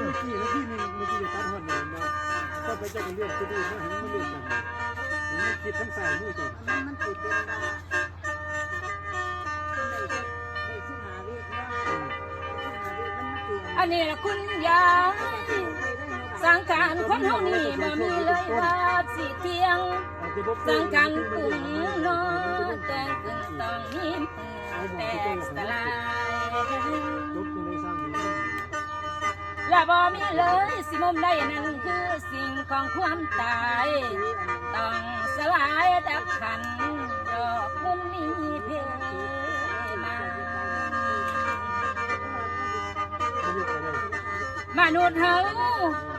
เมื่อกี้แล้วพี่เมื่อกี้ตัดหอดหนึ่งมาก็ไปเจ้าก็เลือกตัวอื่นมาเห็นมันเลือกกันมันคิดทั้งสายมือตัวมันติดเป็นว่าได้ชื่อหาวิว่าอันนี้ละคุณยายสังการคนเฮานี่บ่มีเลยว่าสิเที่ยงสังการปุ่งนอแจ้งขึ้นต้องมีแตกสลายและบ่มีเลยสิมุมใดนั่นคือสิ่งของความตายต้องสลายดับขันดอกมุนมีเพมนุษย์เฮา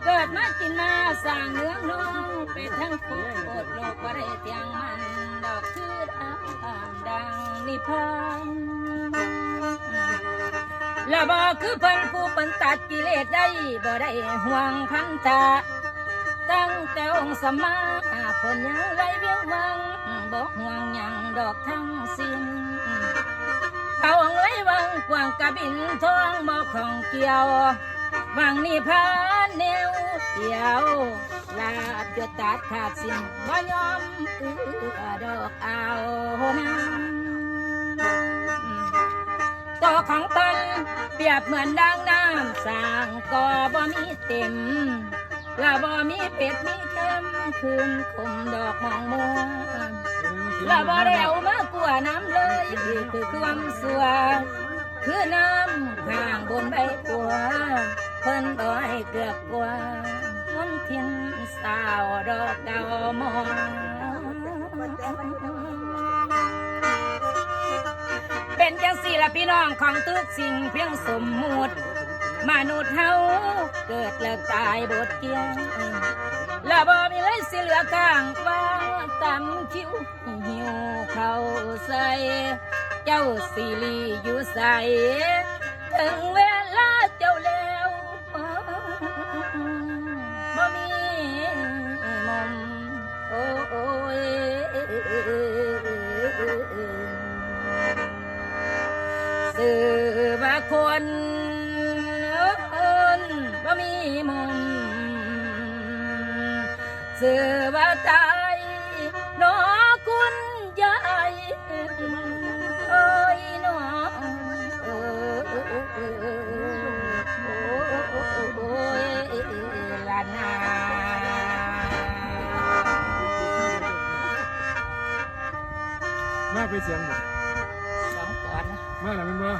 เกิดมากินมาสร้างเนื้อน้องเป็นทั้งผู้โอดโลกบ่ได้เตียงมันดอกคือดังนิพพานและบ่คือเพิ่นผู้เพิ่นตัดกิเลสได้บ่ได้ห่วงพันธะตั้งแต่องค์สมมาเพิ่นยังไรเวียงวังบ่ห่วงหยังดอกทั้งสิ้นเขาองค์ไรวังกว้างกะบินทองบ่ของเกี่ยววังนิพพานแนวเดียวลาบจะตัดขาดสิ้นบ่ยอมดอกเอาน้ำต่อของเพิ่นเปรียบเหมือนดังน้ำสร้างก็บ่มีเต็มและบ่มีเป็ดมีเค็มคืนคมดอกมองมัวและบ่ได้เอามากลัวน้ำเลยคือความสัวคือน้ำข้างบนใบบัวเพิ่นบ่ให้เกือบกว่ามันเทียนสาวดอกเก่ามองเป็นจังสี่ละพี่น้องของทุกสิ่งเพียงสมมุติมนุษย์เฮาเกิดแล้วตายบทเกียงและบ่มีเลยสิเหลือกลางว่าตำคิ้วหิวเข้าใส่เจ้าสิลีอยู่ใส่ถึงเวลาเจ้าแล้วบ่มีมนโอ้ยสื่อว่าคนบ่มีมนสื่อว่าตายนอคุณยายโอ้ยนอโอ้ยลานามาไปเสียงหมดสองก่อนนะมาแล้วมันบ่